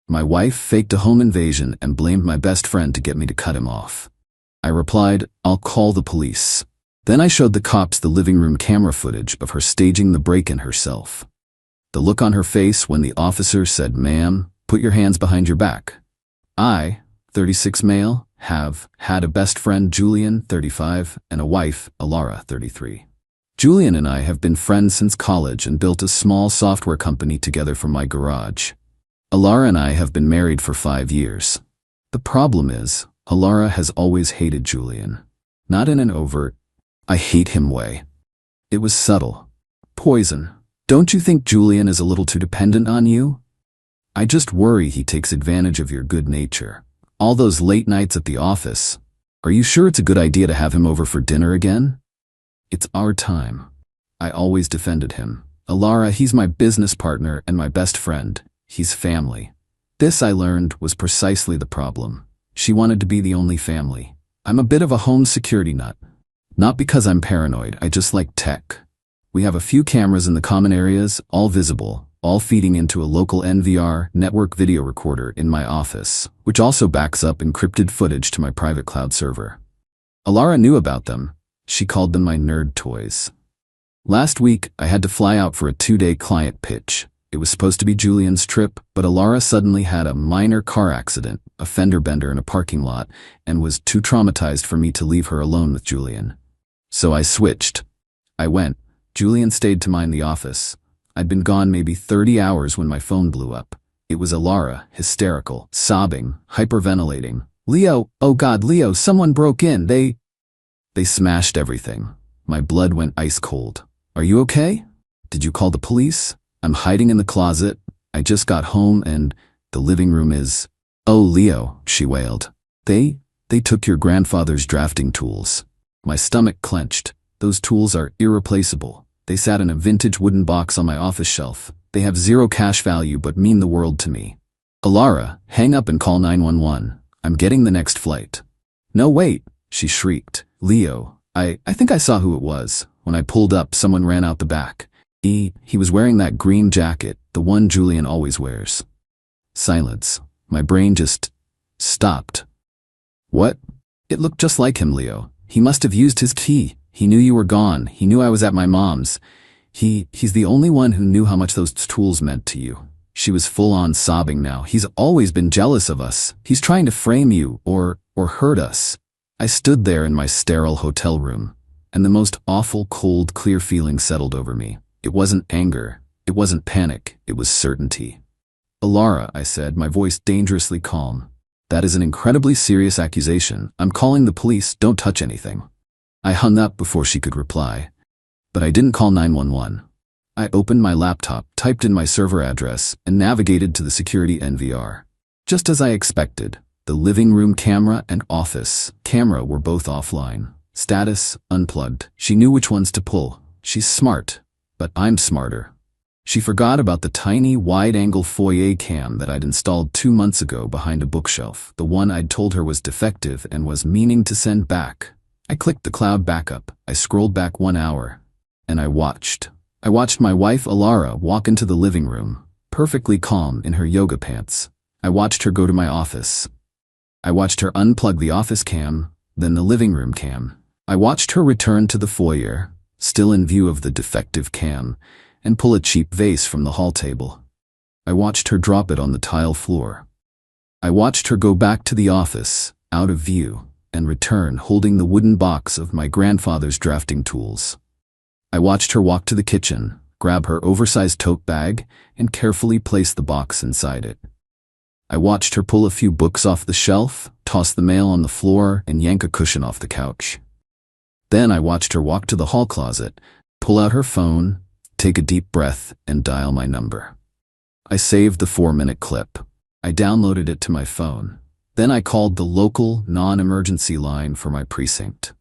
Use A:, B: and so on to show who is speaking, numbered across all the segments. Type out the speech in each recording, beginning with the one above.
A: My wife faked a home invasion and blamed my best friend to get me to cut him off. I replied, "I'll call the police." Then I showed the cops the living room camera footage of her staging the break-in herself. The look on her face when the officer said, "Ma'am, put your hands behind your back." I, 36 male, have had a best friend, Julian, 35, and a wife, Alara, 33. Julian and I have been friends since college and built a small software company together from my garage. Alara and I have been married for 5 years. The problem is, Alara has always hated Julian. Not in an overt, "I hate him" way. It was subtle. Poison. "Don't you think Julian is a little too dependent on you? I just worry he takes advantage of your good nature. All those late nights at the office. Are you sure it's a good idea to have him over for dinner again? It's our time." I always defended him. "Alara, he's my business partner and my best friend. He's family." This, I learned, was precisely the problem. She wanted to be the only family. I'm a bit of a home security nut. Not because I'm paranoid, I just like tech. We have a few cameras in the common areas, all visible, all feeding into a local NVR network video recorder in my office, which also backs up encrypted footage to my private cloud server. Alara knew about them. She called them my nerd toys. Last week, I had to fly out for a 2-day client pitch. It was supposed to be Julian's trip, but Alara suddenly had a minor car accident, a fender bender in a parking lot, and was too traumatized for me to leave her alone with Julian. So I switched. I went. Julian stayed to mind the office. I'd been gone maybe 30 hours when my phone blew up. It was Alara, hysterical, sobbing, hyperventilating. "Leo, oh God, Leo, someone broke in. They smashed everything." My blood went ice cold. "Are you okay? Did you call the police? I'm hiding in the closet. I just got home and the living room is..." "Oh, Leo," she wailed. They took your grandfather's drafting tools." My stomach clenched. "Those tools are irreplaceable. They sat in a vintage wooden box on my office shelf. They have zero cash value but mean the world to me. Alara, hang up and call 911. I'm getting the next flight." "No, wait," she shrieked. "Leo, I think I saw who it was. When I pulled up, someone ran out the back. He was wearing that green jacket, the one Julian always wears." Silence. My brain just stopped. "What? It looked just like him, Leo. He must have used his key. He knew you were gone. He knew I was at my mom's. He's the only one who knew how much those tools meant to you." She was full-on sobbing now. "He's always been jealous of us. He's trying to frame you or hurt us." I stood there in my sterile hotel room, and the most awful, cold, clear feeling settled over me. It wasn't anger. It wasn't panic. It was certainty. "Alara," I said, my voice dangerously calm. "That is an incredibly serious accusation. I'm calling the police. Don't touch anything." I hung up before she could reply. But I didn't call 911. I opened my laptop, typed in my server address, and navigated to the security NVR. Just as I expected, the living room camera and office camera were both offline. Status, unplugged. She knew which ones to pull. She's smart, but I'm smarter. She forgot about the tiny, wide-angle foyer cam that I'd installed 2 months ago behind a bookshelf, the one I'd told her was defective and was meaning to send back. I clicked the cloud backup. I scrolled back 1 hour, and I watched. I watched my wife, Alara, walk into the living room, perfectly calm in her yoga pants. I watched her go to my office. I watched her unplug the office cam, then the living room cam. I watched her return to the foyer, still in view of the defective cam, and pull a cheap vase from the hall table. I watched her drop it on the tile floor. I watched her go back to the office, out of view, and return holding the wooden box of my grandfather's drafting tools. I watched her walk to the kitchen, grab her oversized tote bag, and carefully place the box inside it. I watched her pull a few books off the shelf, toss the mail on the floor, and yank a cushion off the couch. Then I watched her walk to the hall closet, pull out her phone, take a deep breath, and dial my number. I saved the 4-minute clip. I downloaded it to my phone. Then I called the local, non-emergency line for my precinct.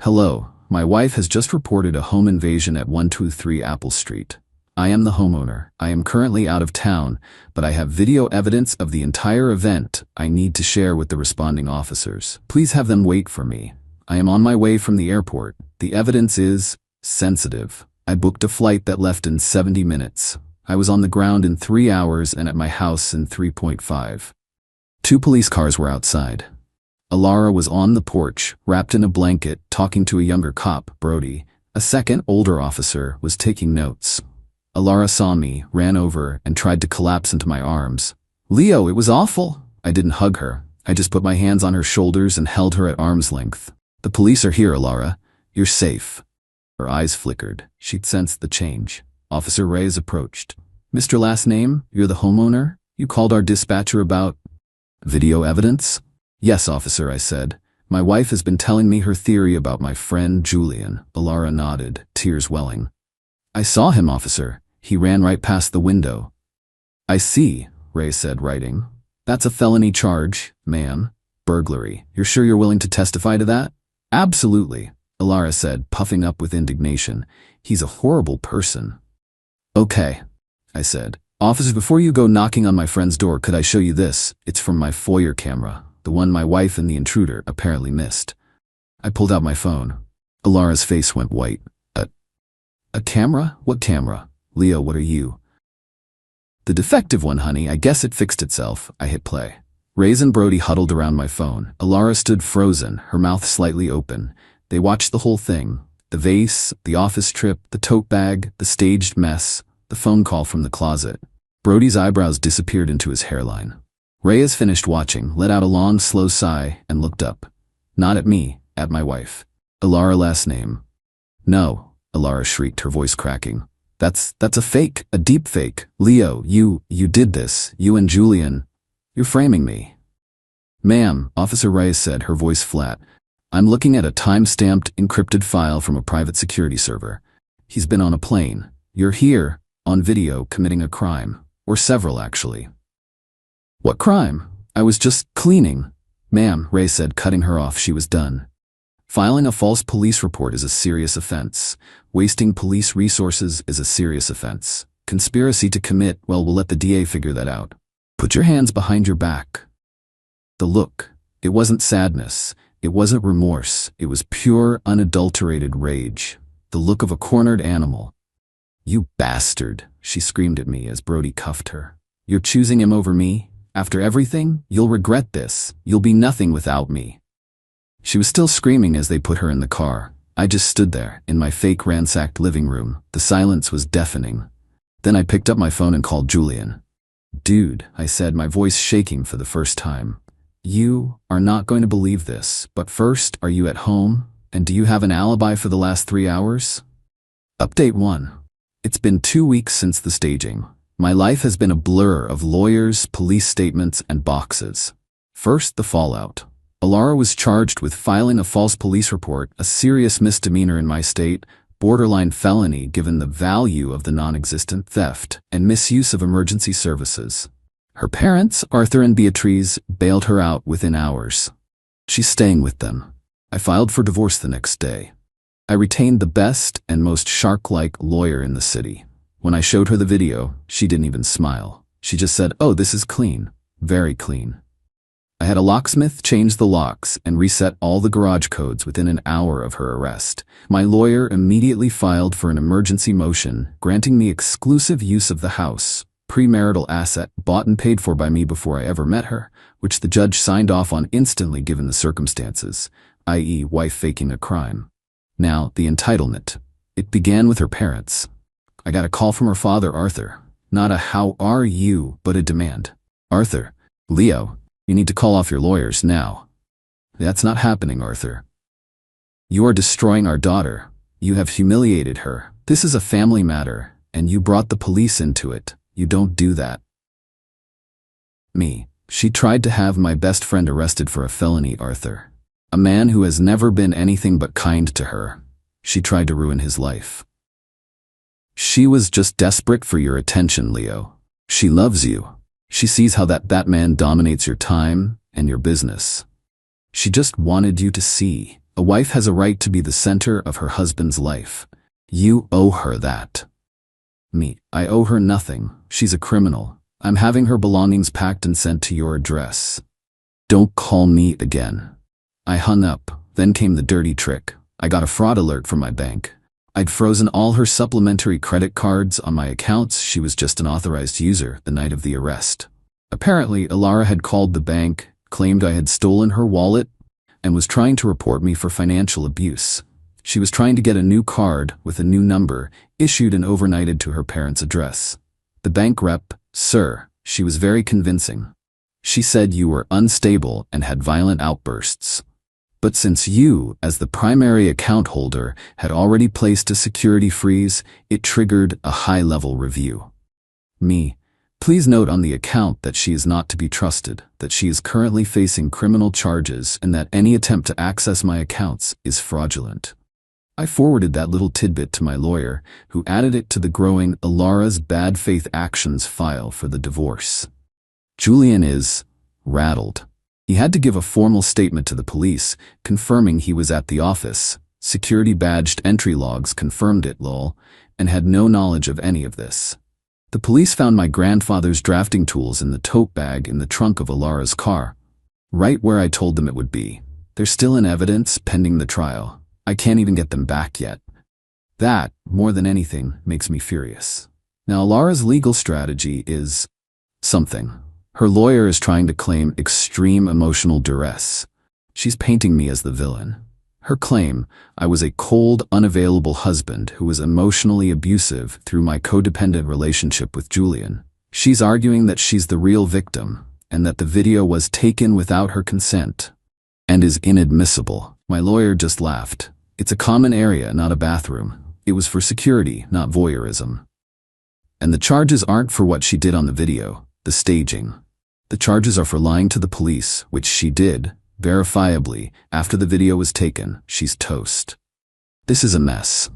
A: "Hello, my wife has just reported a home invasion at 123 Apple Street. I am the homeowner. I am currently out of town, but I have video evidence of the entire event I need to share with the responding officers. Please have them wait for me. I am on my way from the airport. The evidence is sensitive. I booked a flight that left in 70 minutes. I was on the ground in 3 hours and at my house in 3.5. 2 police cars were outside. Alara was on the porch, wrapped in a blanket, talking to a younger cop, Brody. A second, older officer was taking notes. Alara saw me, ran over, and tried to collapse into my arms. Leo, it was awful. I didn't hug her. I just put my hands on her shoulders and held her at arm's length. The police are here, Alara. You're safe. Her eyes flickered. She'd sensed the change. Officer Reyes approached. Mr. Last Name, you're the homeowner? You called our dispatcher about video evidence? Yes, officer, I said. My wife has been telling me her theory about my friend Julian. Alara nodded, tears welling. I saw him, officer. He ran right past the window. I see, Ray said, writing. That's a felony charge, ma'am. Burglary. You're sure you're willing to testify to that? Absolutely, Alara said, puffing up with indignation. He's a horrible person. Okay, I said. Officer, before you go knocking on my friend's door, could I show you this? It's from my foyer camera, the one my wife and the intruder apparently missed. I pulled out my phone. Alara's face went white. A camera? What camera? Leo, what are you? The defective one, honey. I guess it fixed itself. I hit play. Reyes and Brody huddled around my phone. Alara stood frozen, her mouth slightly open. They watched the whole thing. The vase, the office trip, the tote bag, the staged mess, the phone call from the closet. Brody's eyebrows disappeared into his hairline. Reyes finished watching, let out a long, slow sigh, and looked up. Not at me, at my wife. Alara Last Name. No, Alara shrieked, her voice cracking. That's a fake, a deep fake. Leo, you did this. You and Julian. You're framing me. Ma'am, Officer Reyes said, her voice flat. I'm looking at a time-stamped, encrypted file from a private security server. He's been on a plane. You're here, on video, committing a crime. Or several, actually. What crime? I was just cleaning. Ma'am, Reyes said, cutting her off. She was done. Filing a false police report is a serious offense. Wasting police resources is a serious offense. Conspiracy to commit, well, we'll let the DA figure that out. Put your hands behind your back. The look. It wasn't sadness. It wasn't remorse. It was pure, unadulterated rage. The look of a cornered animal. You bastard, she screamed at me as Brody cuffed her. You're choosing him over me? After everything? You'll regret this. You'll be nothing without me. She was still screaming as they put her in the car. I just stood there, in my fake ransacked living room. The silence was deafening. Then I picked up my phone and called Julian. Dude, I said, my voice shaking for the first time. You are not going to believe this, but first, are you at home? And do you have an alibi for the last 3 hours? Update 1. It's been 2 weeks since the staging. My life has been a blur of lawyers, police statements, and boxes. First, the fallout. Alara was charged with filing a false police report, a serious misdemeanor in my state, borderline felony given the value of the non-existent theft, and misuse of emergency services. Her parents, Arthur and Beatrice, bailed her out within hours. She's staying with them. I filed for divorce the next day. I retained the best and most shark-like lawyer in the city. When I showed her the video, she didn't even smile. She just said, "Oh, this is clean. Very clean." I had a locksmith change the locks and reset all the garage codes within an hour of her arrest. My lawyer immediately filed for an emergency motion, granting me exclusive use of the house, premarital asset bought and paid for by me before I ever met her, which the judge signed off on instantly given the circumstances, i.e. wife faking a crime. Now, the entitlement. It began with her parents. I got a call from her father, Arthur. Not a "how are you," but a demand. Arthur, Leo, you need to call off your lawyers now. That's not happening, Arthur. You are destroying our daughter. You have humiliated her. This is a family matter, and you brought the police into it. You don't do that. Me. She tried to have my best friend arrested for a felony, Arthur. A man who has never been anything but kind to her. She tried to ruin his life. She was just desperate for your attention, Leo. She loves you. She sees how that man dominates your time and your business. She just wanted you to see. A wife has a right to be the center of her husband's life. You owe her that. Me. I owe her nothing. She's a criminal. I'm having her belongings packed and sent to your address. Don't call me again. I hung up. Then came the dirty trick. I got a fraud alert from my bank. I'd frozen all her supplementary credit cards on my accounts. She was just an authorized user the night of the arrest. Apparently, Alara had called the bank, claimed I had stolen her wallet, and was trying to report me for financial abuse. She was trying to get a new card with a new number, issued and overnighted to her parents' address. The bank rep, "Sir," she was very convincing. She said you were unstable and had violent outbursts. But since you, as the primary account holder, had already placed a security freeze, it triggered a high-level review. Me. Please note on the account that she is not to be trusted, that she is currently facing criminal charges, and that any attempt to access my accounts is fraudulent. I forwarded that little tidbit to my lawyer, who added it to the growing Alara's bad faith actions file for the divorce. Julian is rattled. He had to give a formal statement to the police, confirming he was at the office. Security badged entry logs confirmed it, lol, and had no knowledge of any of this. The police found my grandfather's drafting tools in the tote bag in the trunk of Alara's car, right where I told them it would be. They're still in evidence pending the trial. I can't even get them back yet. That, more than anything, makes me furious. Now, Alara's legal strategy is something. Her lawyer is trying to claim extreme emotional duress. She's painting me as the villain. Her claim, I was a cold, unavailable husband who was emotionally abusive through my codependent relationship with Julian. She's arguing that she's the real victim, and that the video was taken without her consent, and is inadmissible. My lawyer just laughed. It's a common area, not a bathroom. It was for security, not voyeurism. And the charges aren't for what she did on the video, the staging. The charges are for lying to the police, which she did, verifiably, after the video was taken. She's toast. This is a mess.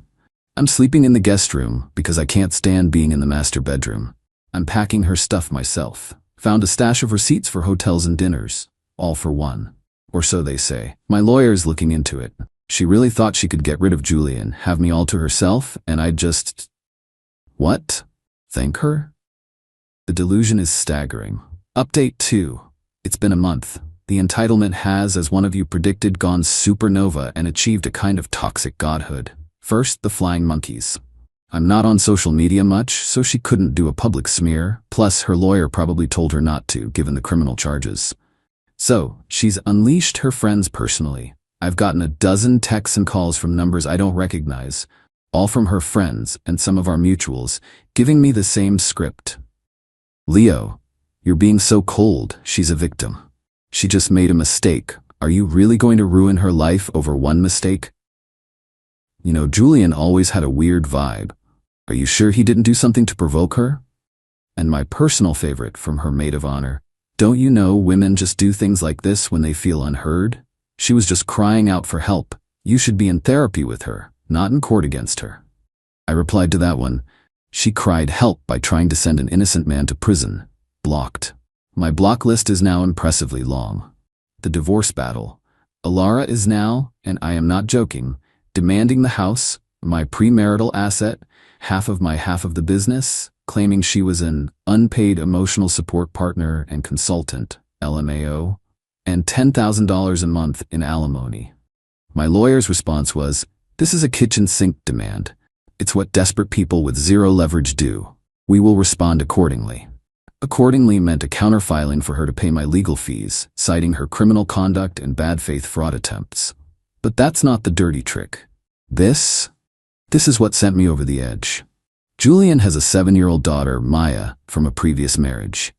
A: I'm sleeping in the guest room because I can't stand being in the master bedroom. I'm packing her stuff myself. Found a stash of receipts for hotels and dinners. All for one. Or so they say. My lawyer's looking into it. She really thought she could get rid of Julian, have me all to herself, and I'd just... What? Thank her? The delusion is staggering. Update 2. It's been a month. The entitlement has, as one of you predicted, gone supernova and achieved a kind of toxic godhood. First, the flying monkeys. I'm not on social media much, so she couldn't do a public smear, plus her lawyer probably told her not to, given the criminal charges. So, she's unleashed her friends personally. I've gotten a dozen texts and calls from numbers I don't recognize, all from her friends and some of our mutuals, giving me the same script. Leo, you're being so cold. She's a victim. She just made a mistake. Are you really going to ruin her life over one mistake? You know, Julian always had a weird vibe. Are you sure he didn't do something to provoke her? And my personal favorite from her maid of honor. Don't you know women just do things like this when they feel unheard? She was just crying out for help. You should be in therapy with her, not in court against her. I replied to that one. She cried help by trying to send an innocent man to prison. Blocked. My block list is now impressively long. The divorce battle. Alara is now, and I am not joking, demanding the house, my premarital asset, half of the business, claiming she was an unpaid emotional support partner and consultant, LMAO, and $10,000 a month in alimony. My lawyer's response was, "This is a kitchen sink demand. It's what desperate people with zero leverage do. We will respond accordingly." Accordingly meant a counterfiling for her to pay my legal fees, citing her criminal conduct and bad faith fraud attempts. But that's not the dirty trick. This is what sent me over the edge. Julian has a 7-year-old daughter, Maya, from a previous marriage.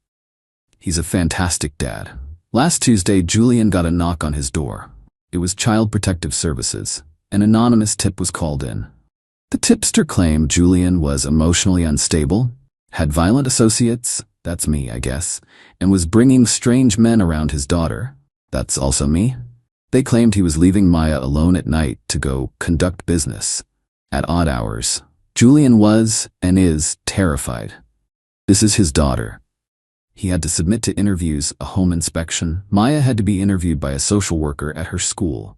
A: He's a fantastic dad. Last Tuesday, Julian got a knock on his door. It was Child Protective Services. An anonymous tip was called in. The tipster claimed Julian was emotionally unstable, had violent associates, that's me, I guess, and was bringing strange men around his daughter. That's also me. They claimed he was leaving Maya alone at night to go conduct business. At odd hours. Julian was, and is, terrified. This is his daughter. He had to submit to interviews, a home inspection. Maya had to be interviewed by a social worker at her school.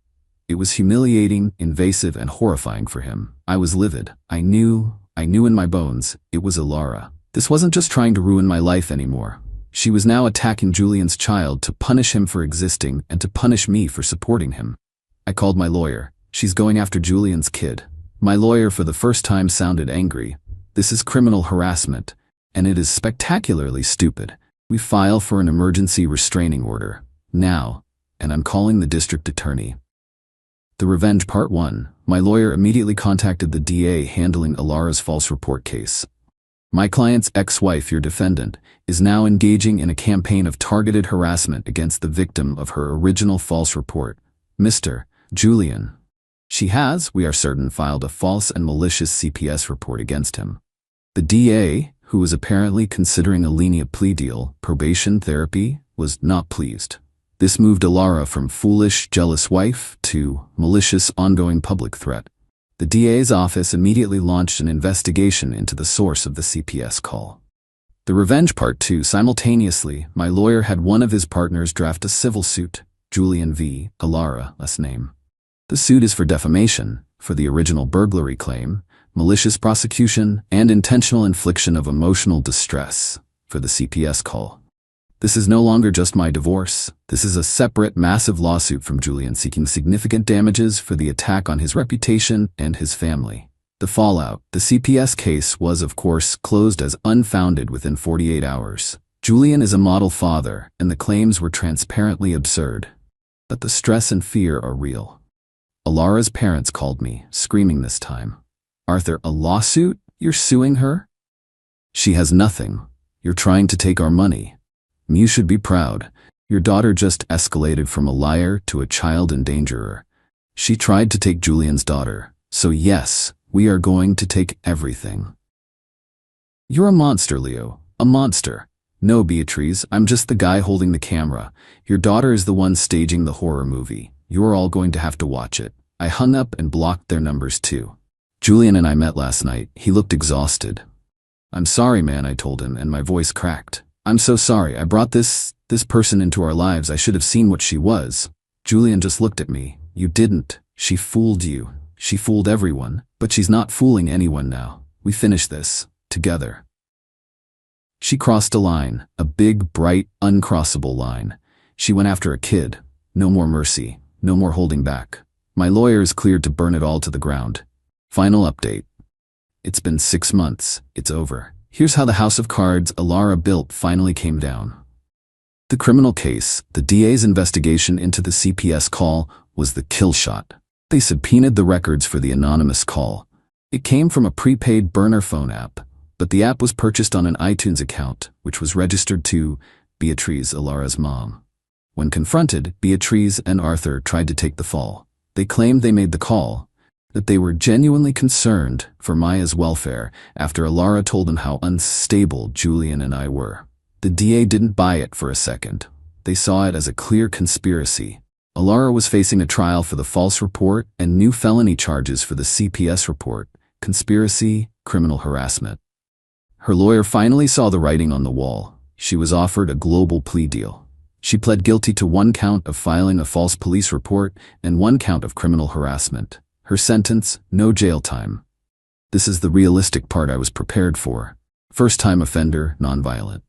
A: It was humiliating, invasive, and horrifying for him. I was livid. I knew in my bones, it was Alara. This wasn't just trying to ruin my life anymore. She was now attacking Julian's child to punish him for existing and to punish me for supporting him. I called my lawyer. She's going after Julian's kid. My lawyer for the first time sounded angry. This is criminal harassment, and it is spectacularly stupid. We file for an emergency restraining order. Now, and I'm calling the district attorney. The Revenge Part 1. My lawyer immediately contacted the DA handling Alara's false report case. My client's ex-wife, your defendant, is now engaging in a campaign of targeted harassment against the victim of her original false report, Mr. Julian. She has, we are certain, filed a false and malicious CPS report against him. The DA, who was apparently considering a lenient plea deal, probation therapy, was not pleased. This moved Alara from foolish, jealous wife to malicious, ongoing public threat. The DA's office immediately launched an investigation into the source of the CPS call. The Revenge Part 2. Simultaneously, my lawyer had one of his partners draft a civil suit, Julian v. Alara, last name. The suit is for defamation, for the original burglary claim, malicious prosecution, and intentional infliction of emotional distress, for the CPS call. This is no longer just my divorce. This is a separate, massive lawsuit from Julian seeking significant damages for the attack on his reputation and his family. The fallout. The CPS case was, of course, closed as unfounded within 48 hours. Julian is a model father, and the claims were transparently absurd. But the stress and fear are real. Alara's parents called me, screaming this time. Arthur, a lawsuit? You're suing her? She has nothing. You're trying to take our money. You should be proud. Your daughter just escalated from a liar to a child endangerer. She tried to take Julian's daughter. So yes, we are going to take everything. You're a monster, Leo. A monster. No, Beatrice, I'm just the guy holding the camera. Your daughter is the one staging the horror movie. You're all going to have to watch it. I hung up and blocked their numbers too. Julian and I met last night. He looked exhausted. I'm sorry, man, I told him, and my voice cracked. I'm so sorry. I brought this person into our lives. I should have seen what she was. Julian just looked at me. You didn't. She fooled you. She fooled everyone. But she's not fooling anyone now. We finished this. Together. She crossed a line. A big, bright, uncrossable line. She went after a kid. No more mercy. No more holding back. My lawyer is cleared to burn it all to the ground. Final update. It's been 6 months. It's over. Here's how the house of cards Alara built finally came down. The criminal case, the DA's investigation into the CPS call, was the kill shot. They subpoenaed the records for the anonymous call. It came from a prepaid burner phone app, but the app was purchased on an iTunes account, which was registered to Beatrice, Alara's mom. When confronted, Beatrice and Arthur tried to take the fall. They claimed they made the call, that they were genuinely concerned for Maya's welfare after Alara told them how unstable Julian and I were. The DA didn't buy it for a second. They saw it as a clear conspiracy. Alara was facing a trial for the false report and new felony charges for the CPS report, conspiracy, criminal harassment. Her lawyer finally saw the writing on the wall. She was offered a global plea deal. She pled guilty to 1 count of filing a false police report and 1 count of criminal harassment. Her sentence, no jail time. This is the realistic part I was prepared for. First-time offender, nonviolent.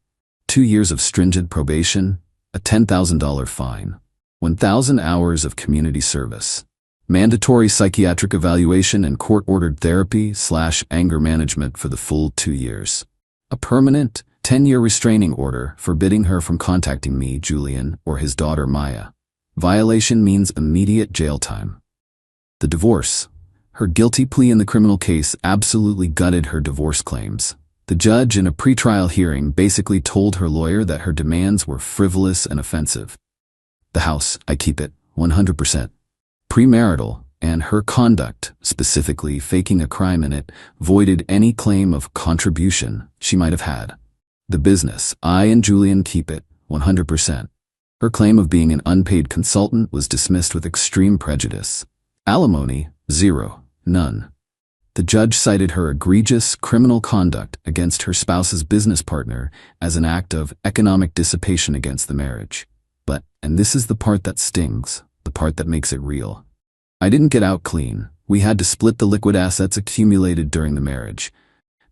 A: 2 years of stringent probation, a $10,000 fine, 1,000 hours of community service, mandatory psychiatric evaluation and court-ordered therapy/anger management for the full 2 years. A permanent, 10-year restraining order forbidding her from contacting me, Julian, or his daughter Maya. Violation means immediate jail time. The divorce. Her guilty plea in the criminal case absolutely gutted her divorce claims. The judge in a pretrial hearing basically told her lawyer that her demands were frivolous and offensive. The house, I keep it, 100%. Premarital, and her conduct, specifically faking a crime in it, voided any claim of contribution she might have had. The business, I and Julian keep it, 100%. Her claim of being an unpaid consultant was dismissed with extreme prejudice. Alimony, 0, none. The judge cited her egregious criminal conduct against her spouse's business partner as an act of economic dissipation against the marriage. But, and this is the part that stings, the part that makes it real, I didn't get out clean. We had to split the liquid assets accumulated during the marriage.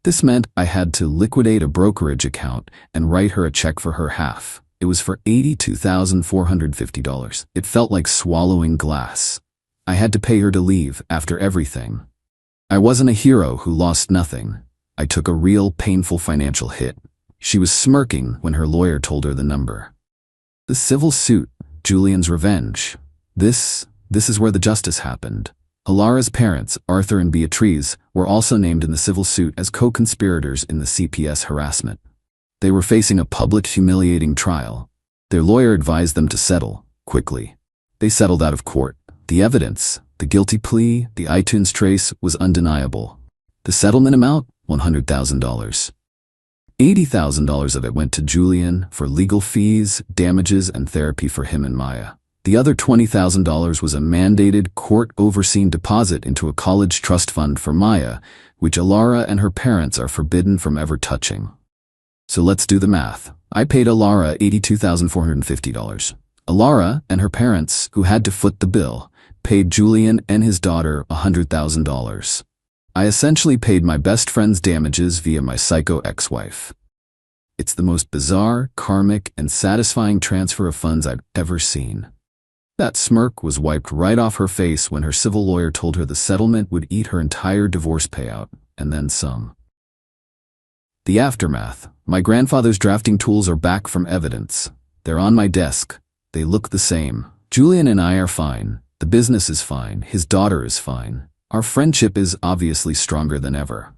A: This meant I had to liquidate a brokerage account and write her a check for her half. It was for $82,450. It felt like swallowing glass. I had to pay her to leave after everything. I wasn't a hero who lost nothing. I took a real, painful financial hit. She was smirking when her lawyer told her the number. The civil suit, Julian's revenge. This is where the justice happened. Alara's parents, Arthur and Beatrice, were also named in the civil suit as co-conspirators in the CPS harassment. They were facing a public, humiliating trial. Their lawyer advised them to settle, quickly. They settled out of court. The evidence, the guilty plea, the iTunes trace was undeniable. The settlement amount? $100,000. $80,000 of it went to Julian for legal fees, damages, and therapy for him and Maya. The other $20,000 was a mandated, court-overseen deposit into a college trust fund for Maya, which Alara and her parents are forbidden from ever touching. So let's do the math. I paid Alara $82,450. Alara and her parents, who had to foot the bill, paid Julian and his daughter $100,000. I essentially paid my best friend's damages via my psycho ex-wife. It's the most bizarre, karmic, and satisfying transfer of funds I've ever seen. That smirk was wiped right off her face when her civil lawyer told her the settlement would eat her entire divorce payout, and then some. The aftermath. My grandfather's drafting tools are back from evidence. They're on my desk. They look the same. Julian and I are fine. The business is fine. His daughter is fine. Our friendship is obviously stronger than ever.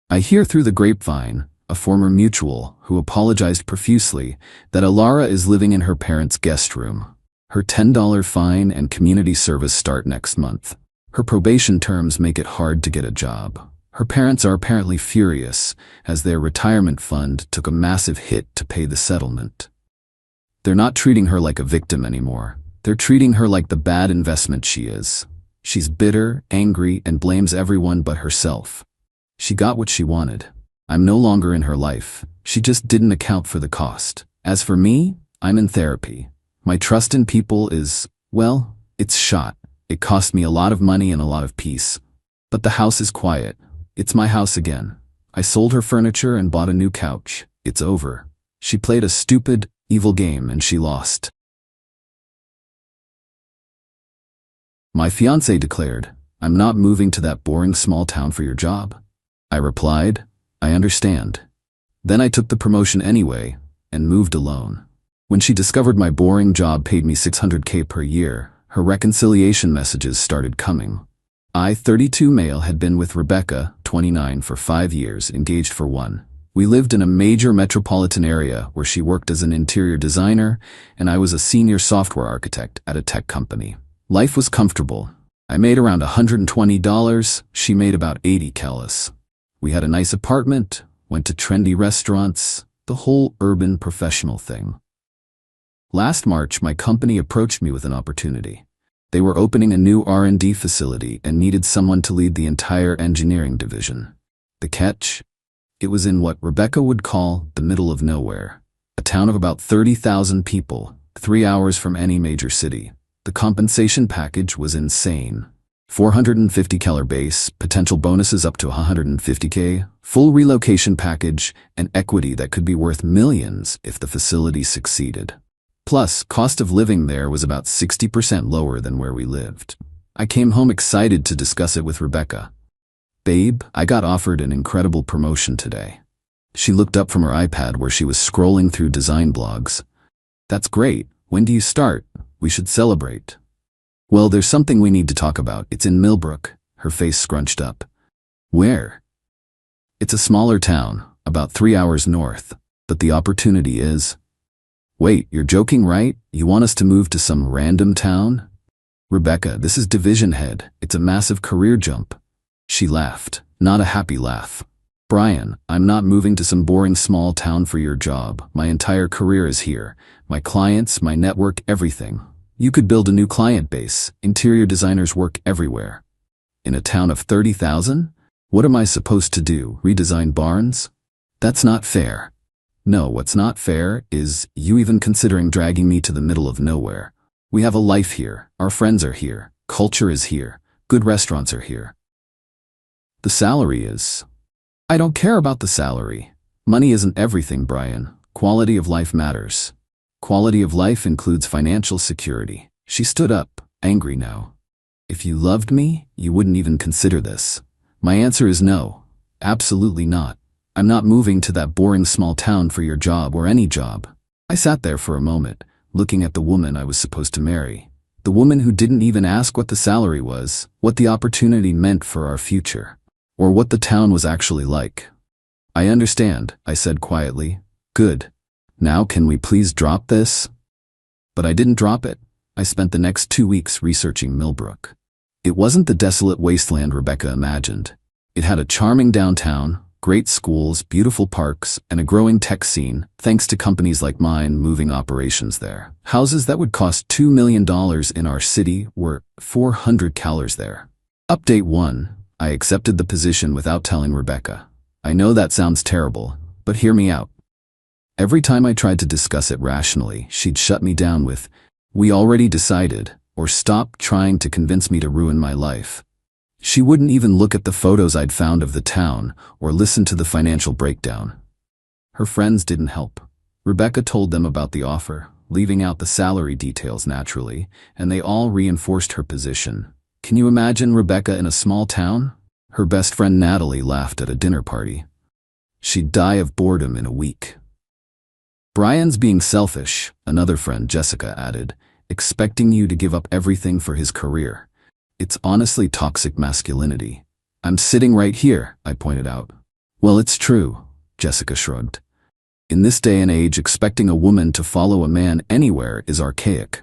A: I hear through the grapevine, a former mutual who apologized profusely, that Alara is living in her parents' guest room. Her $10 fine and community service start next month. Her probation terms make it hard to get a job. Her parents are apparently furious, as their retirement fund took a massive hit to pay the settlement. They're not treating her like a victim anymore. They're treating her like the bad investment she is. She's bitter, angry, and blames everyone but herself. She got what she wanted. I'm no longer in her life. She just didn't account for the cost. As for me, I'm in therapy. My trust in people is, well, it's shot. It cost me a lot of money and a lot of peace. But the house is quiet. It's my house again. I sold her furniture and bought a new couch. It's over. She played a stupid, evil game and she lost. My fiancé declared, "I'm not moving to that boring small town for your job." I replied, "I understand." Then I took the promotion anyway and moved alone. When she discovered my boring job paid me $600K per year, her reconciliation messages started coming. I, 32 male, had been with Rebecca, 29, for 5 years, engaged for 1. We lived in a major metropolitan area where she worked as an interior designer and I was a senior software architect at a tech company. Life was comfortable. I made around $120, she made about 80 Kellis. We had a nice apartment, went to trendy restaurants, the whole urban professional thing. Last March, my company approached me with an opportunity. They were opening a new R&D facility and needed someone to lead the entire engineering division. The catch? It was in what Rebecca would call the middle of nowhere. A town of about 30,000 people, 3 hours from any major city. The compensation package was insane. $450K base, potential bonuses up to $150K, full relocation package, and equity that could be worth millions if the facility succeeded. Plus, cost of living there was about 60% lower than where we lived. I came home excited to discuss it with Rebecca. "Babe, I got offered an incredible promotion today." She looked up from her iPad where she was scrolling through design blogs. "That's great. When do you start? We should celebrate." "Well, there's something we need to talk about. It's in Millbrook." Her face scrunched up. "Where?" "It's a smaller town, about 3 hours north, but the opportunity is..." "Wait, you're joking, right? You want us to move to some random town?" "Rebecca, this is division head. It's a massive career jump." She laughed, not a happy laugh. "Brian, I'm not moving to some boring small town for your job. My entire career is here. My clients, my network, everything. You could build a new client base. Interior designers work everywhere." "In a town of 30,000? What am I supposed to do, redesign barns?" "That's not fair." "No, what's not fair is you even considering dragging me to the middle of nowhere. We have a life here. Our friends are here. Culture is here. Good restaurants are here. The salary is..." "I don't care about the salary. Money isn't everything, Brian. Quality of life matters. Quality of life includes financial security." She stood up, angry now. "If you loved me, you wouldn't even consider this. My answer is no. Absolutely not. I'm not moving to that boring small town for your job or any job. I sat there for a moment, looking at the woman I was supposed to marry. The woman who didn't even ask what the salary was, what the opportunity meant for our future, or what the town was actually like. I understand, I said quietly. Good. Now can we please drop this? But I didn't drop it. I spent the next 2 weeks researching Millbrook. It wasn't the desolate wasteland Rebecca imagined. It had a charming downtown, great schools, beautiful parks, and a growing tech scene, thanks to companies like mine moving operations there. Houses that would cost $2 million in our city were 400 callers there. Update 1. I accepted the position without telling Rebecca. I know that sounds terrible, but hear me out. Every time I tried to discuss it rationally, she'd shut me down with, "We already decided," or "Stop trying to convince me to ruin my life." She wouldn't even look at the photos I'd found of the town or listen to the financial breakdown. Her friends didn't help. Rebecca told them about the offer, leaving out the salary details naturally, and they all reinforced her position. Can you imagine Rebecca in a small town? Her best friend Natalie laughed at a dinner party. She'd die of boredom in a week. Brian's being selfish, another friend Jessica added, expecting you to give up everything for his career. It's honestly toxic masculinity. I'm sitting right here, I pointed out. Well, it's true, Jessica shrugged. In this day and age, expecting a woman to follow a man anywhere is archaic.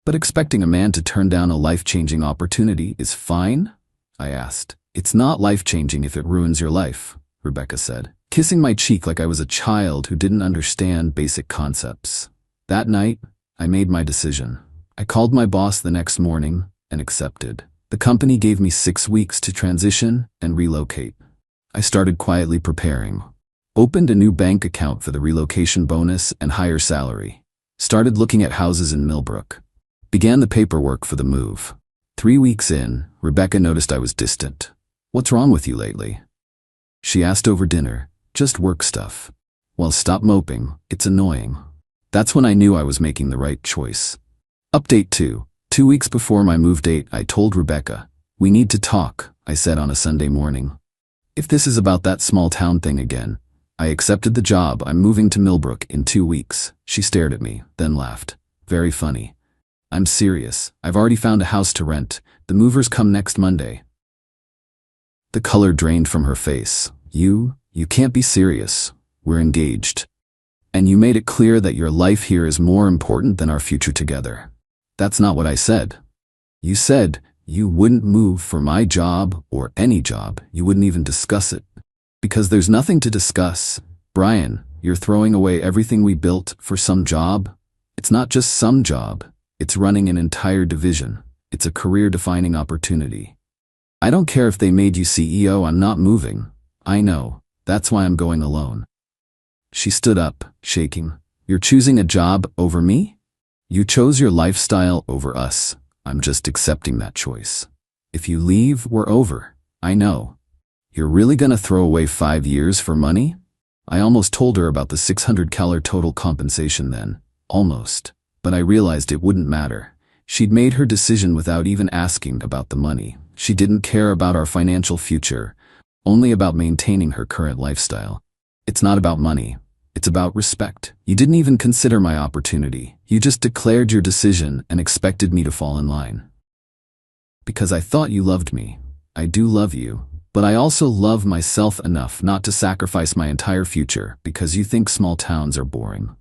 A: But expecting a man to turn down a life-changing opportunity is fine? I asked. It's not life-changing if it ruins your life, Rebecca said, kissing my cheek like I was a child who didn't understand basic concepts. That night, I made my decision. I called my boss the next morning and accepted. The company gave me 6 weeks to transition and relocate. I started quietly preparing. Opened a new bank account for the relocation bonus and higher salary. Started looking at houses in Millbrook. Began the paperwork for the move. 3 weeks in, Rebecca noticed I was distant. "What's wrong with you lately?" She asked over dinner. "Just work stuff." "Well, stop moping. It's annoying." That's when I knew I was making the right choice. Update 2. 2 weeks before my move date, I told Rebecca, "We need to talk," I said on a Sunday morning. "If this is about that small town thing again, I accepted the job. I'm moving to Millbrook in 2 weeks. She stared at me, then laughed. "Very funny." "I'm serious. I've already found a house to rent. The movers come next Monday." The color drained from her face. You can't be serious. We're engaged. And you made it clear that your life here is more important than our future together." "That's not what I said." "You said you wouldn't move for my job or any job. You wouldn't even discuss it." "Because there's nothing to discuss. Brian, you're throwing away everything we built for some job. It's not just some job. It's running an entire division. It's a career-defining opportunity. I don't care if they made you CEO, I'm not moving. I know. That's why I'm going alone." She stood up, shaking. "You're choosing a job over me? You chose your lifestyle over us. I'm just accepting that choice. If you leave, we're over. I know. You're really gonna throw away 5 years for money?" I almost told her about the $600 total compensation then. Almost. But I realized it wouldn't matter. She'd made her decision without even asking about the money. She didn't care about our financial future, only about maintaining her current lifestyle. It's not about money. It's about respect. You didn't even consider my opportunity. You just declared your decision and expected me to fall in line. Because I thought you loved me. I do love you, but I also love myself enough not to sacrifice my entire future because you think small towns are boring.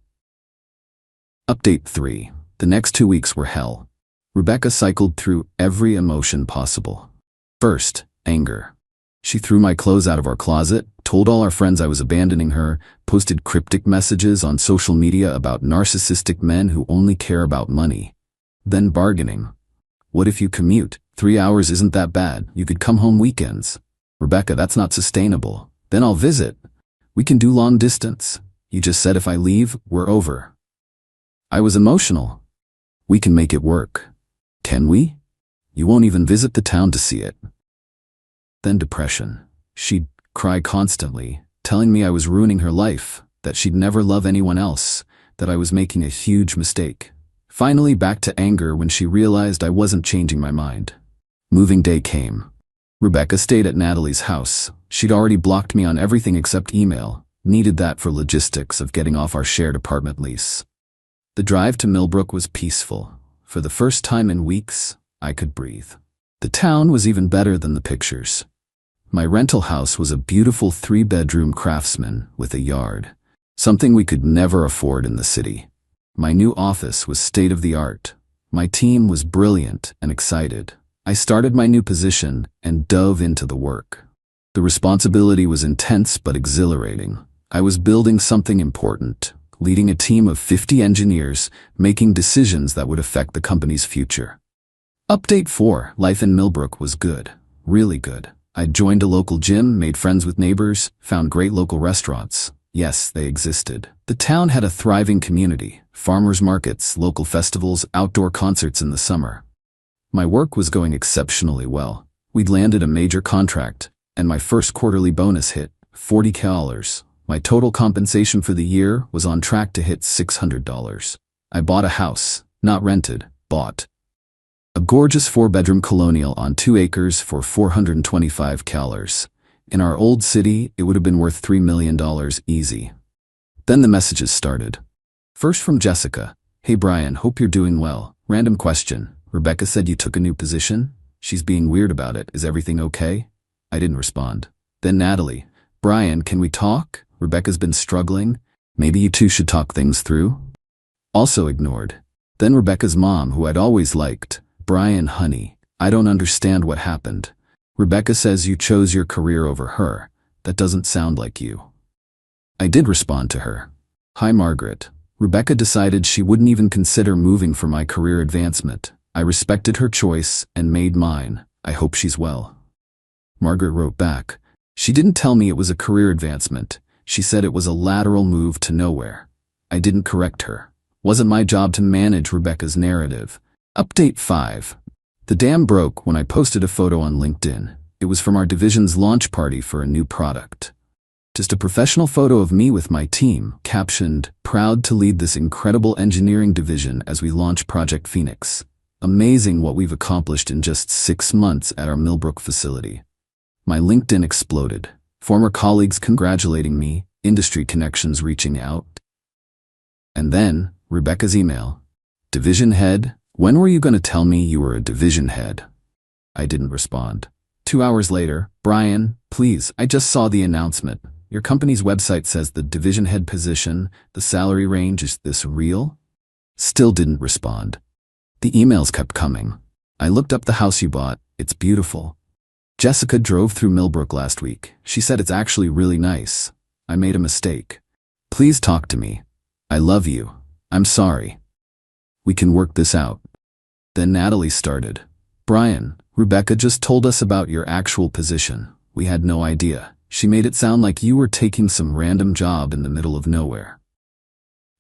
A: Update 3. The next 2 weeks were hell. Rebecca cycled through every emotion possible. First, anger. She threw my clothes out of our closet, told all our friends I was abandoning her, posted cryptic messages on social media about narcissistic men who only care about money. Then bargaining. "What if you commute? 3 hours isn't that bad. You could come home weekends." "Rebecca, that's not sustainable." "Then I'll visit. We can do long distance. You just said if I leave, we're over." I was emotional. "We can make it work." "Can we? You won't even visit the town to see it." Then depression. She'd cry constantly, telling me I was ruining her life, that she'd never love anyone else, that I was making a huge mistake. Finally back to anger when she realized I wasn't changing my mind. Moving day came. Rebecca stayed at Natalie's house. She'd already blocked me on everything except email. Needed that for logistics of getting off our shared apartment lease. The drive to Millbrook was peaceful. For the first time in weeks, I could breathe. The town was even better than the pictures. My rental house was a beautiful 3-bedroom Craftsman with a yard, something we could never afford in the city. My new office was state-of-the-art. My team was brilliant and excited. I started my new position and dove into the work. The responsibility was intense but exhilarating. I was building something important, leading a team of 50 engineers, making decisions that would affect the company's future. Update 4. Life in Millbrook was good. Really good. I joined a local gym, made friends with neighbors, found great local restaurants. Yes, they existed. The town had a thriving community, farmers markets, local festivals, outdoor concerts in the summer. My work was going exceptionally well. We'd landed a major contract, and my first quarterly bonus hit $40,000. My total compensation for the year was on track to hit $600. I bought a house, not rented, bought. A gorgeous 4-bedroom colonial on 2 acres for $425,000. In our old city, it would have been worth $3 million easy. Then the messages started. First from Jessica. Hey Brian, hope you're doing well. Random question. Rebecca said you took a new position? She's being weird about it. Is everything okay? I didn't respond. Then Natalie. Brian, can we talk? Rebecca's been struggling. Maybe you two should talk things through? Also ignored. Then Rebecca's mom, who I'd always liked. Brian, honey, I don't understand what happened. Rebecca says you chose your career over her. That doesn't sound like you. I did respond to her. Hi, Margaret. Rebecca decided she wouldn't even consider moving for my career advancement. I respected her choice and made mine. I hope she's well. Margaret wrote back. She didn't tell me it was a career advancement. She said it was a lateral move to nowhere. I didn't correct her. Wasn't my job to manage Rebecca's narrative. Update 5. The dam broke when I posted a photo on LinkedIn. It was from our division's launch party for a new product. Just a professional photo of me with my team, captioned, "Proud to lead this incredible engineering division as we launch Project Phoenix. Amazing what we've accomplished in just 6 months at our Millbrook facility." My LinkedIn exploded. Former colleagues congratulating me, industry connections reaching out. And then, Rebecca's email. Division head, when were you going to tell me you were a division head? I didn't respond. 2 hours later, Brian, please, I just saw the announcement. Your company's website says the division head position, the salary range, is this real? Still didn't respond. The emails kept coming. I looked up the house you bought. It's beautiful. Jessica drove through Millbrook last week. She said it's actually really nice. I made a mistake. Please talk to me. I love you. I'm sorry. We can work this out. Then Natalie started. Brian, Rebecca just told us about your actual position. We had no idea. She made it sound like you were taking some random job in the middle of nowhere.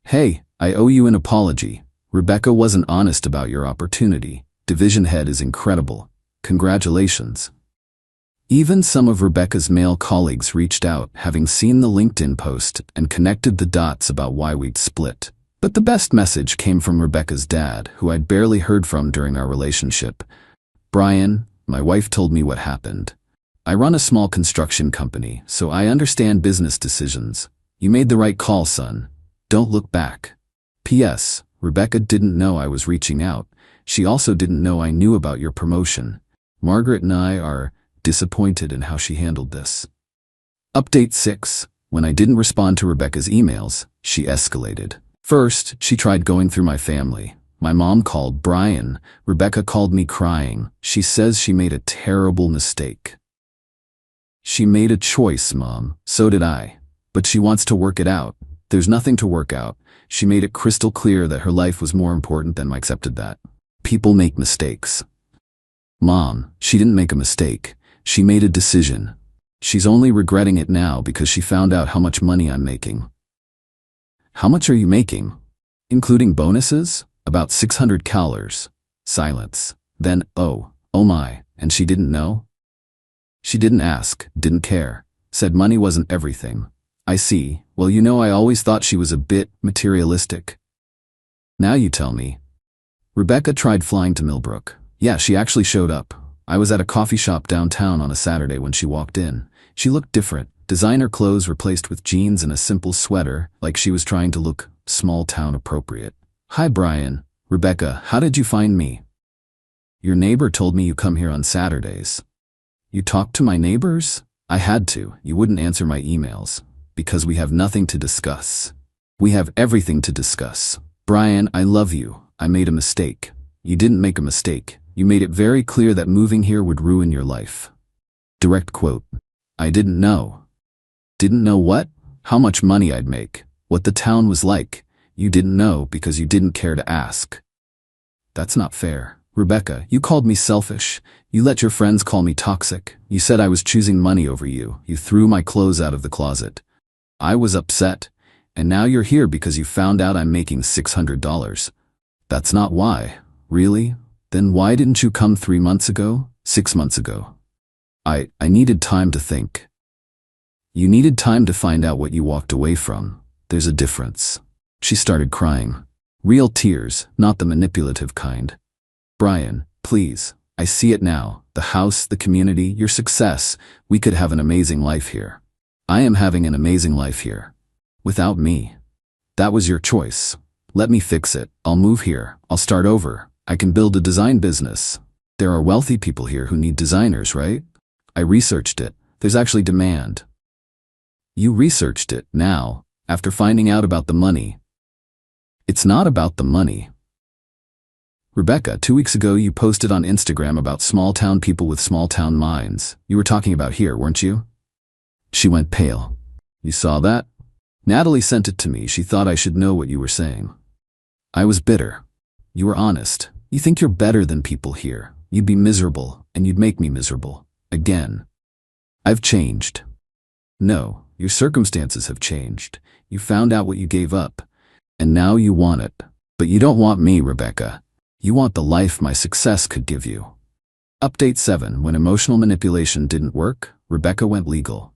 A: Hey, I owe you an apology. Rebecca wasn't honest about your opportunity. Division head is incredible. Congratulations. Even some of Rebecca's male colleagues reached out, having seen the LinkedIn post, and connected the dots about why we'd split. But the best message came from Rebecca's dad, who I'd barely heard from during our relationship. Brian, my wife told me what happened. I run a small construction company, so I understand business decisions. You made the right call, son. Don't look back. P.S. Rebecca didn't know I was reaching out. She also didn't know I knew about your promotion. Margaret and I are disappointed in how she handled this. Update 6. When I didn't respond to Rebecca's emails, she escalated. First, she tried going through my family. My mom called Brian. Rebecca called me crying. She says she made a terrible mistake. She made a choice, Mom. So did I. But she wants to work it out. There's nothing to work out. She made it crystal clear that her life was more important than I accepted that. People make mistakes. Mom, she didn't make a mistake. She made a decision. She's only regretting it now because she found out how much money I'm making. How much are you making? Including bonuses? About $600. Silence. Then, oh my, and she didn't know? She didn't ask, didn't care, said money wasn't everything. I see. Well, you know, I always thought she was a bit materialistic. Now you tell me. Rebecca tried flying to Millbrook. Yeah, she actually showed up. I was at a coffee shop downtown on a Saturday when she walked in. She looked different. Designer clothes replaced with jeans and a simple sweater, like she was trying to look small-town appropriate. "Hi, Brian. Rebecca, how did you find me?" "Your neighbor told me you come here on Saturdays." "You talked to my neighbors?" "I had to. You wouldn't answer my emails. Because we have nothing to discuss." "We have everything to discuss. Brian, I love you. I made a mistake." "You didn't make a mistake. You made it very clear that moving here would ruin your life." Direct quote. "I didn't know." "Didn't know what?" "How much money I'd make. What the town was like. You didn't know because you didn't care to ask." "That's not fair. Rebecca, you called me selfish. You let your friends call me toxic. You said I was choosing money over you. You threw my clothes out of the closet. I was upset. And now you're here because you found out I'm making $600. That's not why." "Really? Then why didn't you come 3 months ago? 6 months ago?" I needed time to think." "You needed time to find out what you walked away from. There's a difference." She started crying. Real tears, not the manipulative kind. "Brian, please, I see it now. The house, the community, your success. We could have an amazing life here. I am having an amazing life here. Without me. That was your choice. Let me fix it. I'll move here. I'll start over. I can build a design business. There are wealthy people here who need designers, right? I researched it. There's actually demand." "You researched it now, after finding out about the money." "It's not about the money." "Rebecca, 2 weeks ago you posted on Instagram about small-town people with small-town minds. You were talking about here, weren't you?" She went pale. "You saw that?" "Natalie sent it to me. She thought I should know what you were saying." I was bitter. "You were honest. You think you're better than people here. You'd be miserable, and you'd make me miserable. Again." "I've changed." "No, your circumstances have changed. You found out what you gave up, and now you want it. But you don't want me, Rebecca. You want the life my success could give you." Update 7. When emotional manipulation didn't work, Rebecca went legal.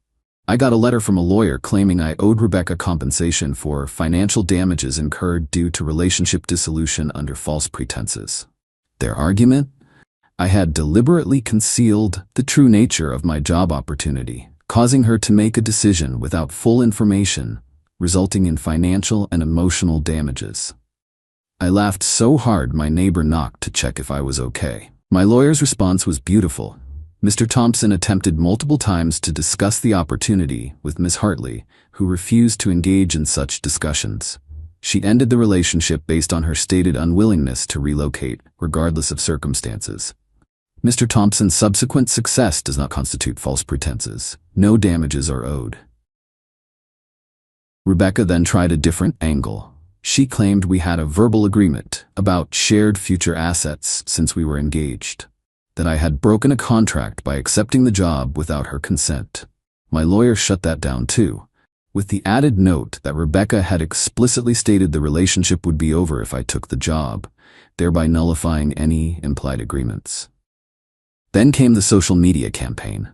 A: I got a letter from a lawyer claiming I owed Rebecca compensation for financial damages incurred due to relationship dissolution under false pretenses. Their argument? I had deliberately concealed the true nature of my job opportunity, causing her to make a decision without full information, resulting in financial and emotional damages. I laughed so hard my neighbor knocked to check if I was okay. My lawyer's response was beautiful. Mr. Thompson attempted multiple times to discuss the opportunity with Ms. Hartley, who refused to engage in such discussions. She ended the relationship based on her stated unwillingness to relocate, regardless of circumstances. Mr. Thompson's subsequent success does not constitute false pretenses. No damages are owed. Rebecca then tried a different angle. She claimed we had a verbal agreement about shared future assets since we were engaged, that I had broken a contract by accepting the job without her consent. My lawyer shut that down too, with the added note that Rebecca had explicitly stated the relationship would be over if I took the job, thereby nullifying any implied agreements. Then came the social media campaign.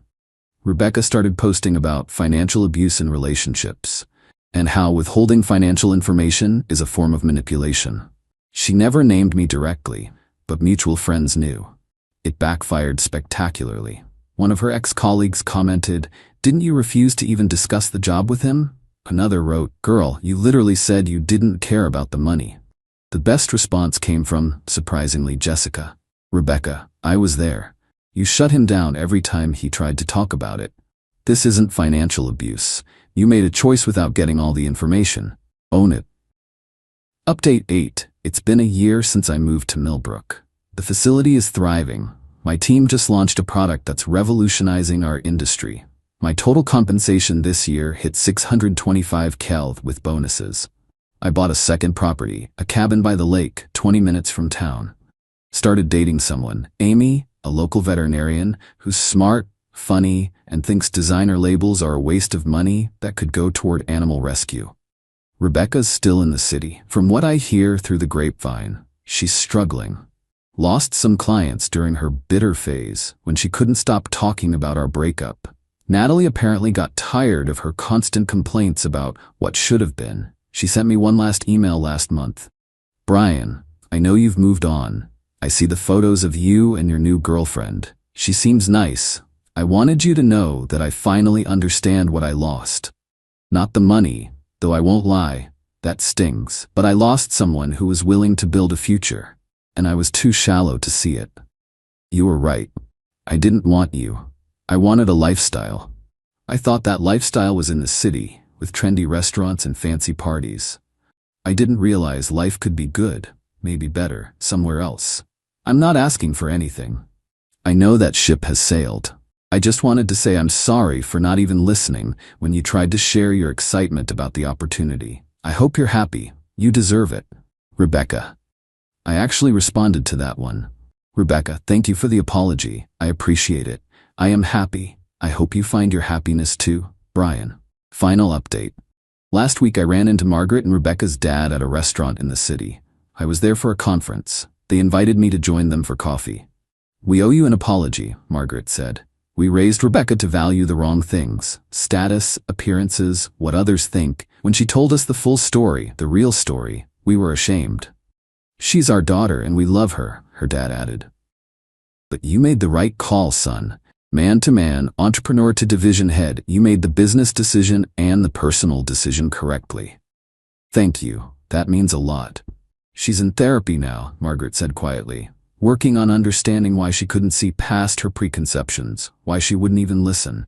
A: Rebecca started posting about financial abuse in relationships, and how withholding financial information is a form of manipulation. She never named me directly, but mutual friends knew. It backfired spectacularly. One of her ex-colleagues commented, "Didn't you refuse to even discuss the job with him?" Another wrote, "Girl, you literally said you didn't care about the money." The best response came from, surprisingly, Jessica. "Rebecca, I was there. You shut him down every time he tried to talk about it. This isn't financial abuse. You made a choice without getting all the information. Own it." Update 8. It's been a year since I moved to Millbrook. The facility is thriving. My team just launched a product that's revolutionizing our industry. My total compensation this year hit $625K with bonuses. I bought a second property, a cabin by the lake, 20 minutes from town. Started dating someone, Amy, a local veterinarian, who's smart, funny, and thinks designer labels are a waste of money that could go toward animal rescue. Rebecca's still in the city. From what I hear through the grapevine, she's struggling. Lost some clients during her bitter phase when she couldn't stop talking about our breakup. Natalie apparently got tired of her constant complaints about what should have been. She sent me one last email last month. "Brian, I know you've moved on. I see the photos of you and your new girlfriend. She seems nice. I wanted you to know that I finally understand what I lost. Not the money, though I won't lie, that stings. But I lost someone who was willing to build a future, and I was too shallow to see it. You were right. I didn't want you. I wanted a lifestyle. I thought that lifestyle was in the city, with trendy restaurants and fancy parties. I didn't realize life could be good, maybe better, somewhere else. I'm not asking for anything. I know that ship has sailed. I just wanted to say I'm sorry for not even listening when you tried to share your excitement about the opportunity. I hope you're happy. You deserve it. Rebecca. I actually responded to that one. Rebecca, thank you for the apology. I appreciate it. I am happy. I hope you find your happiness too. Brian. Final update. Last week I ran into Margaret and Rebecca's dad at a restaurant in the city. I was there for a conference. They invited me to join them for coffee. We owe you an apology, Margaret said. We raised Rebecca to value the wrong things, status, appearances, what others think. When she told us the full story, the real story, we were ashamed. She's our daughter and we love her, her dad added. But you made the right call, son. Man to man, entrepreneur to division head, you made the business decision and the personal decision correctly. Thank you. That means a lot. She's in therapy now, Margaret said quietly, working on understanding why she couldn't see past her preconceptions, why she wouldn't even listen.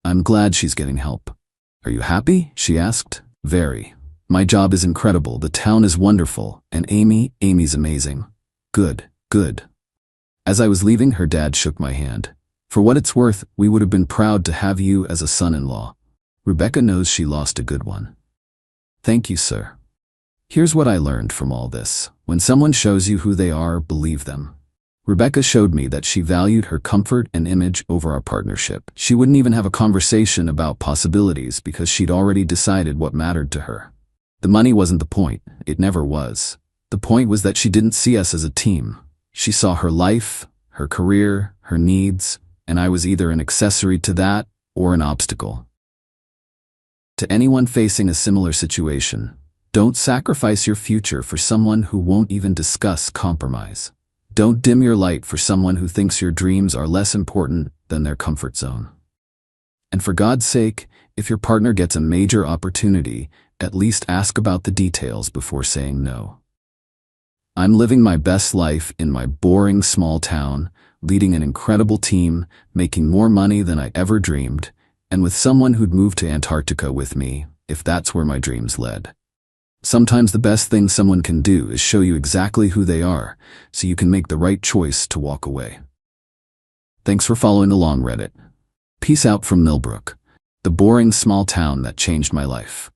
A: I'm glad she's getting help. Are you happy? She asked. Very. My job is incredible, the town is wonderful, and Amy's amazing. Good, good. As I was leaving, her dad shook my hand. For what it's worth, we would have been proud to have you as a son-in-law. Rebecca knows she lost a good one. Thank you, sir. Here's what I learned from all this. When someone shows you who they are, believe them. Rebecca showed me that she valued her comfort and image over our partnership. She wouldn't even have a conversation about possibilities because she'd already decided what mattered to her. The money wasn't the point. It never was. The point was that she didn't see us as a team. She saw her life, her career, her needs, and I was either an accessory to that or an obstacle. To anyone facing a similar situation, don't sacrifice your future for someone who won't even discuss compromise. Don't dim your light for someone who thinks your dreams are less important than their comfort zone. And for God's sake, if your partner gets a major opportunity, at least ask about the details before saying no. I'm living my best life in my boring small town, leading an incredible team, making more money than I ever dreamed, and with someone who'd move to Antarctica with me, if that's where my dreams led. Sometimes the best thing someone can do is show you exactly who they are, so you can make the right choice to walk away. Thanks for following along, Reddit. Peace out from Millbrook, the boring small town that changed my life.